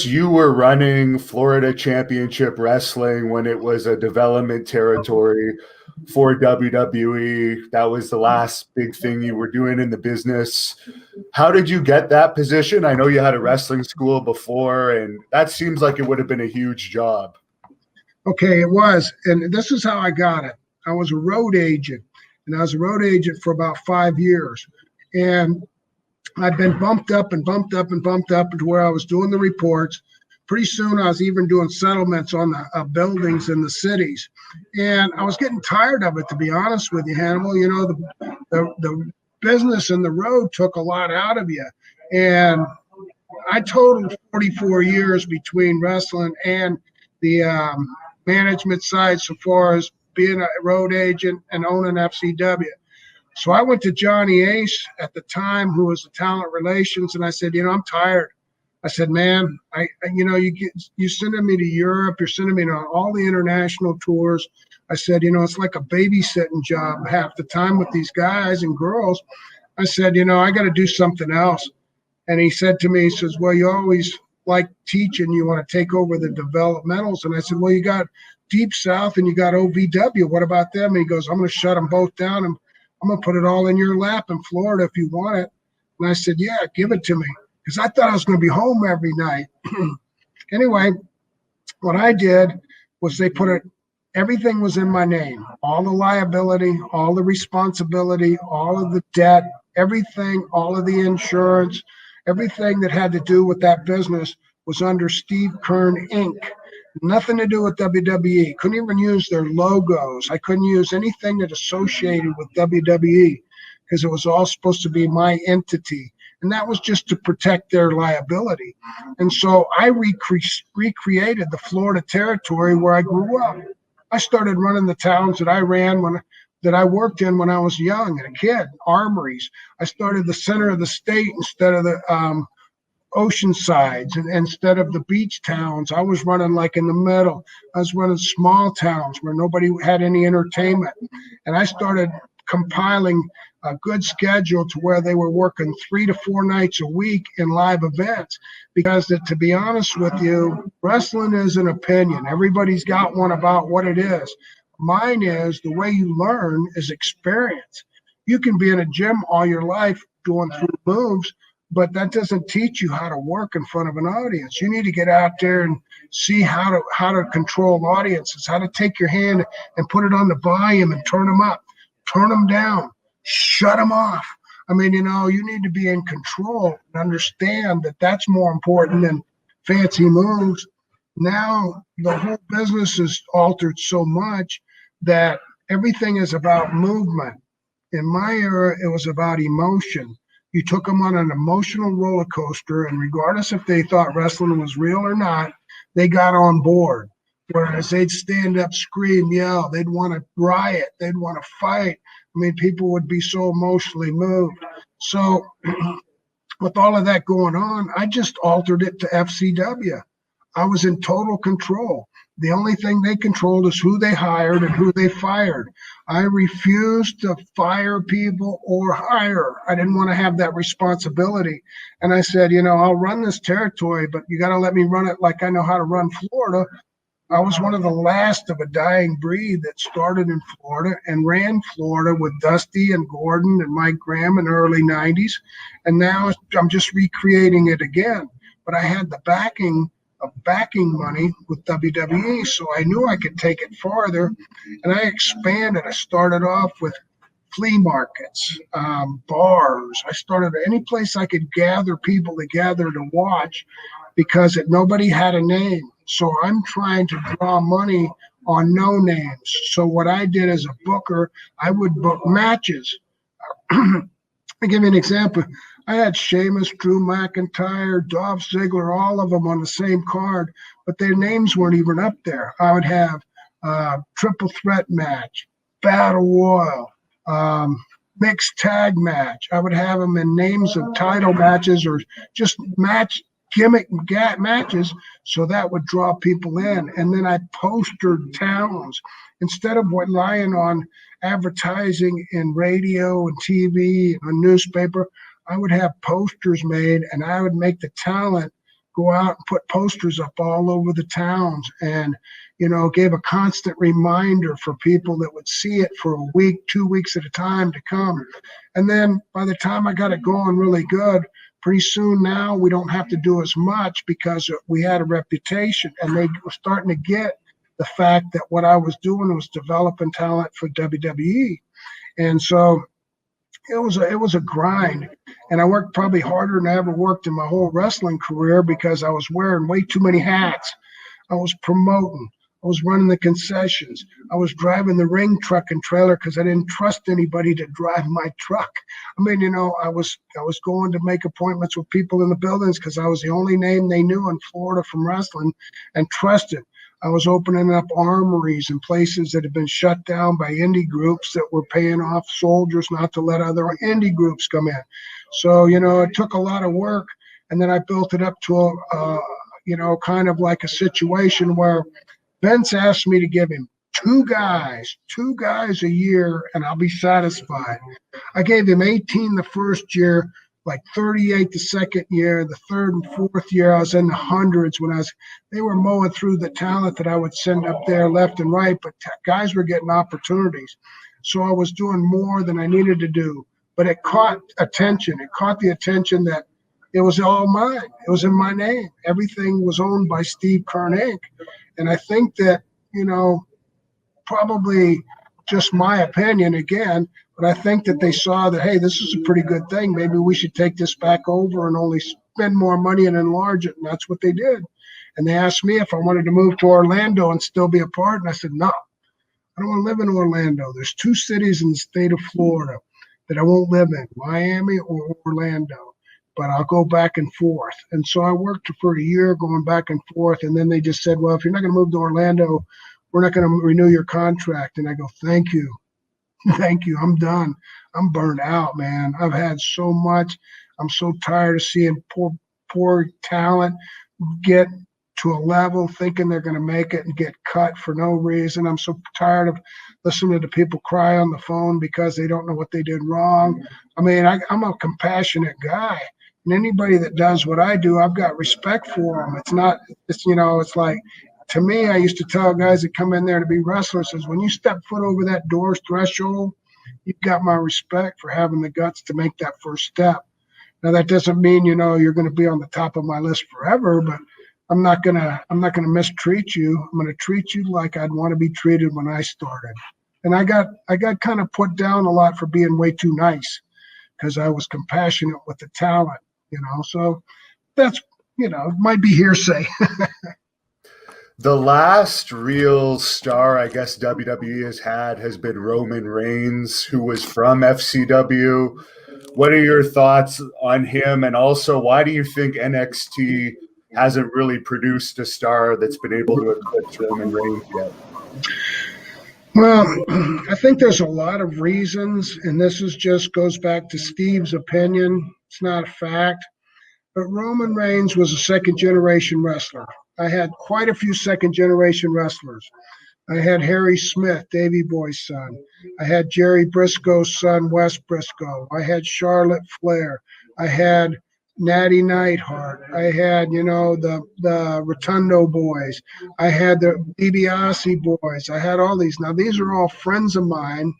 You were running Florida Championship Wrestling when it was a development territory for WWE. That was the last big thing you were doing in the business. How did you get that position? I know you had a wrestling school before, and that seems like it would have been a huge job. Okay, it was. And this is how I got it. I was a road agent, and I was a road agent for about 5 years. And I've been bumped up and bumped up and bumped up to where I was doing the reports. Pretty soon I was even doing settlements on the buildings in the cities. And I was getting tired of it, to be honest with you, Hannibal. You know, the business and the road took a lot out of you. And I totaled 44 years between wrestling and the management side so far as being a road agent and owning FCW. So I went to Johnny Ace at the time, who was the talent relations, and I said, you know, I'm tired. I said, man, you're sending me to Europe, you're sending me on all the international tours. I said, you know, it's like a babysitting job half the time with these guys and girls. I said, you know, I got to do something else. And he said to me, he says, well, you always like teaching, you want to take over the developmentals. And I said, well, you got Deep South and you got OVW. What about them? And he goes, I'm going to shut them both down, and I'm going to put it all in your lap in Florida if you want it. And I said, yeah, give it to me. Because I thought I was going to be home every night. Anyway, what I did was they put it, everything was in my name. All the liability, all the responsibility, all of the debt, everything, all of the insurance, everything that had to do with that business was under Steve Keirn, Inc. Nothing to do with WWE. Couldn't even use their logos. I couldn't use anything that associated with WWE because it was all supposed to be my entity. And that was just to protect their liability. And so I recreated the Florida territory where I grew up. I started running the towns that I ran that I worked in when I was young and a kid, armories. I started the center of the state instead of the ocean sides, and instead of the beach towns. I was running like in the middle. I was running small towns where nobody had any entertainment. And I started compiling a good schedule to where they were working 3 to 4 nights a week in live events. Because to be honest with you, wrestling is an opinion. Everybody's got one about what it is. Mine is the way you learn is experience. You can be in a gym all your life doing through moves, but that doesn't teach you how to work in front of an audience. You need to get out there and see how to control audiences, how to take your hand and put it on the volume and turn them up, turn them down, shut them off. I mean, you know, you need to be in control and understand that that's more important than fancy moves. Now the whole business is altered so much that everything is about movement. In my era, it was about emotion. You took them on an emotional roller coaster, and regardless if they thought wrestling was real or not, they got on board. Whereas they'd stand up, scream, yell, they'd want to riot, they'd want to fight. I mean, people would be so emotionally moved. So with all of that going on, I just altered it to FCW. I was in total control. The only thing they controlled is who they hired and who they fired. I refused to fire people or hire. I didn't want to have that responsibility. And I said, you know, I'll run this territory, but you got to let me run it like I know how to run Florida. I was one of the last of a dying breed that started in Florida and ran Florida with Dusty and Gordon and Mike Graham in the early 90s. And now I'm just recreating it again. But I had the backing money with WWE, so I knew I could take it farther, and I expanded. I started off with flea markets, bars. I started any place I could gather people together to watch because nobody had a name. So I'm trying to draw money on no names. So what I did as a booker, I would book matches. I'll give you an example. I had Sheamus, Drew McIntyre, Dolph Ziggler, all of them on the same card, but their names weren't even up there. I would have triple threat match, battle royal, mixed tag match. I would have them in names of title matches or just gimmick matches, so that would draw people in. And then I postered towns instead of relying on advertising in radio and TV and newspaper. I would have posters made, and I would make the talent go out and put posters up all over the towns and, gave a constant reminder for people that would see it for a week, 2 weeks at a time to come. And then by the time I got it going really good, pretty soon now we don't have to do as much because we had a reputation, and they were starting to get the fact that what I was doing was developing talent for WWE. And so it was a grind, and I worked probably harder than I ever worked in my whole wrestling career because I was wearing way too many hats. I was promoting. I was running the concessions. I was driving the ring truck and trailer because I didn't trust anybody to drive my truck. I mean, I was going to make appointments with people in the buildings because I was the only name they knew in Florida from wrestling and trusted. I was opening up armories in places that had been shut down by indie groups that were paying off soldiers not to let other indie groups come in. So, it took a lot of work, and then I built it up to kind of like a situation where Vince asked me to give him two guys a year, and I'll be satisfied. I gave him 18 the first year, like 38 the second year. The third and fourth year, I was in the hundreds when they were mowing through the talent that I would send up there left and right, but guys were getting opportunities. So I was doing more than I needed to do, but it caught attention. It caught the attention that it was all mine. It was in my name. Everything was owned by Steve Keirn Inc. And I think that, probably just my opinion again, but I think that they saw that, hey, this is a pretty good thing. Maybe we should take this back over and only spend more money and enlarge it. And that's what they did. And they asked me if I wanted to move to Orlando and still be a part. And I said, no, I don't want to live in Orlando. There's 2 cities in the state of Florida that I won't live in, Miami or Orlando. But I'll go back and forth. And so I worked for a year going back and forth. And then they just said, well, if you're not going to move to Orlando, we're not going to renew your contract. And I go, thank you. Thank you. I'm done. I'm burned out, man. I've had so much. I'm so tired of seeing poor talent get to a level thinking they're going to make it and get cut for no reason. I'm so tired of listening to people cry on the phone because they don't know what they did wrong. I mean, I'm a compassionate guy. And anybody that does what I do, I've got respect for them. It's like, to me, I used to tell guys that come in there to be wrestlers, is when you step foot over that door's threshold, you've got my respect for having the guts to make that first step. Now, that doesn't mean, you're going to be on the top of my list forever, but I'm not gonna mistreat you. I'm gonna treat you like I'd want to be treated when I started. And I got kind of put down a lot for being way too nice because I was compassionate with the talent. So that's, it might be hearsay. The last real star, I guess, WWE has been Roman Reigns, who was from FCW. What are your thoughts on him? And also, why do you think NXT hasn't really produced a star that's been able to eclipse Roman Reigns yet? Well, I think there's a lot of reasons, and this goes back to Steve's opinion. It's not a fact. But Roman Reigns was a second-generation wrestler. I had quite a few second-generation wrestlers. I had Harry Smith, Davey Boy's son. I had Jerry Briscoe's son, Wes Briscoe. I had Charlotte Flair. I had Natty Neidhart. I had, the Rotundo boys. I had the DiBiase boys. I had all these. Now, these are all friends of mine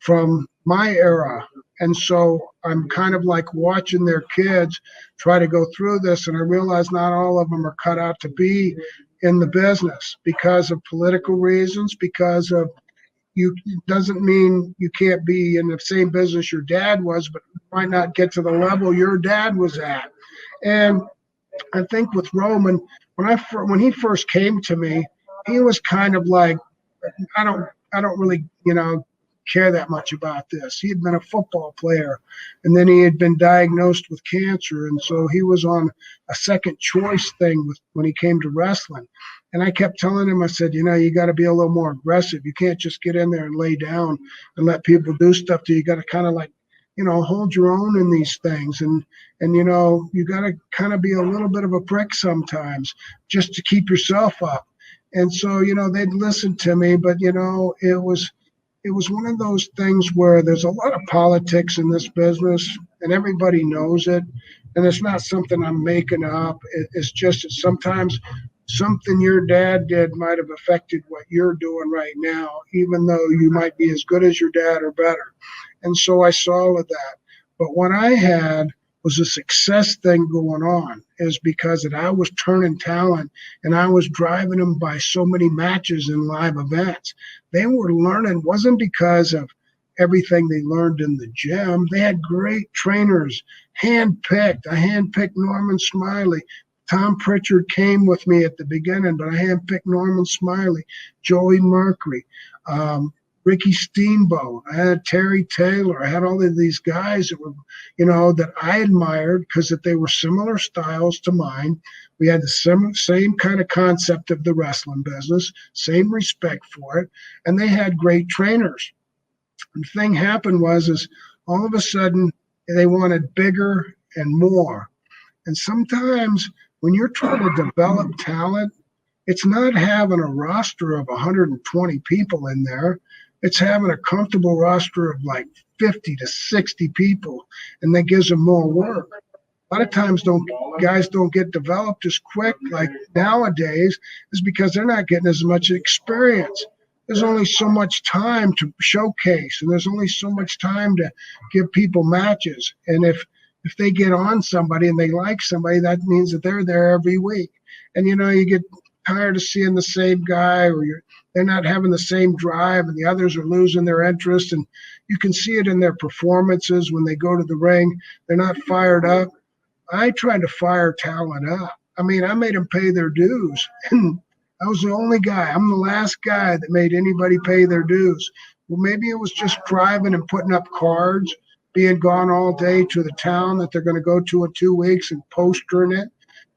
from my era. And so I'm kind of like watching their kids try to go through this. And I realize not all of them are cut out to be in the business because of political reasons, because of doesn't mean you can't be in the same business your dad was, but might not get to the level your dad was at. And I think with Roman, when he first came to me, he was kind of like, I don't really, care that much about this. He had been a football player, and then he had been diagnosed with cancer, and so he was on a second choice thing when he came to wrestling. And I kept telling him, I said, you got to be a little more aggressive. You can't just get in there and lay down and let people do stuff to you. You got to kind of like, hold your own in these things, and you got to kind of be a little bit of a prick sometimes just to keep yourself up. And so they'd listen to me, but it was it was one of those things where there's a lot of politics in this business and everybody knows it. And it's not something I'm making up. It's just that sometimes something your dad did might have affected what you're doing right now, even though you might be as good as your dad or better. And so I saw all of that. But what I had was a success thing going on is because that I was turning talent and I was driving them by so many matches and live events. They were learning, wasn't because of everything they learned in the gym. They had great trainers, handpicked. I handpicked Norman Smiley. Tom Pritchard came with me at the beginning, but I handpicked Norman Smiley, Joey Mercury, Ricky Steamboat. I had Terry Taylor. I had all of these guys that were, that I admired because that they were similar styles to mine. We had the same kind of concept of the wrestling business, same respect for it, and they had great trainers. And the thing happened is all of a sudden they wanted bigger and more. And sometimes when you're trying to develop talent, it's not having a roster of 120 people in there. It's having a comfortable roster of like 50 to 60 people, and that gives them more work. A lot of times guys don't get developed as quick like nowadays is because they're not getting as much experience. There's only so much time to showcase, and there's only so much time to give people matches. And if they get on somebody and they like somebody, that means that they're there every week. And, you get tired of seeing the same guy, or they're not having the same drive, and the others are losing their interest. And you can see it in their performances when they go to the ring. They're not fired up. I tried to fire talent up. I mean, I made them pay their dues. And I was the only guy. I'm the last guy that made anybody pay their dues. Well, maybe it was just driving and putting up cards, being gone all day to the town that they're going to go to in 2 weeks and postering it.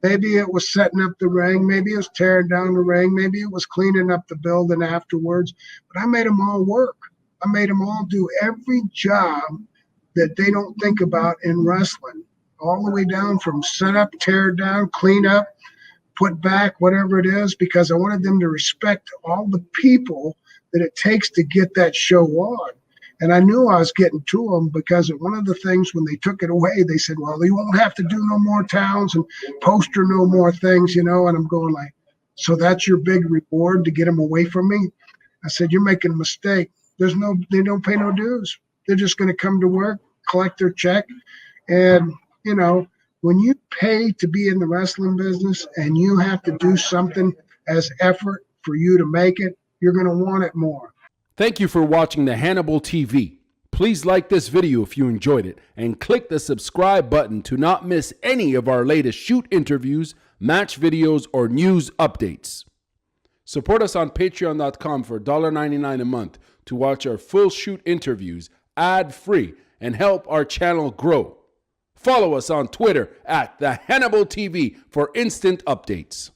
Maybe it was setting up the ring. Maybe it was tearing down the ring. Maybe it was cleaning up the building afterwards. But I made them all work. I made them all do every job that they don't think about in wrestling, all the way down from set up, tear down, clean up, put back, whatever it is, because I wanted them to respect all the people that it takes to get that show on. And I knew I was getting to them because one of the things when they took it away, they said, well, you won't have to do no more towns and poster no more things, and I'm going like, so that's your big reward to get them away from me? I said, you're making a mistake. They don't pay no dues. They're just going to come to work, collect their check. And, when you pay to be in the wrestling business and you have to do something as effort for you to make it, you're going to want it more. Thank you for watching the Hannibal TV. Please like this video if you enjoyed it and click the subscribe button to not miss any of our latest shoot interviews, match videos, or news updates. Support us on patreon.com for $1.99 a month to watch our full shoot interviews ad-free and help our channel grow. Follow us on Twitter at the Hannibal TV for instant updates.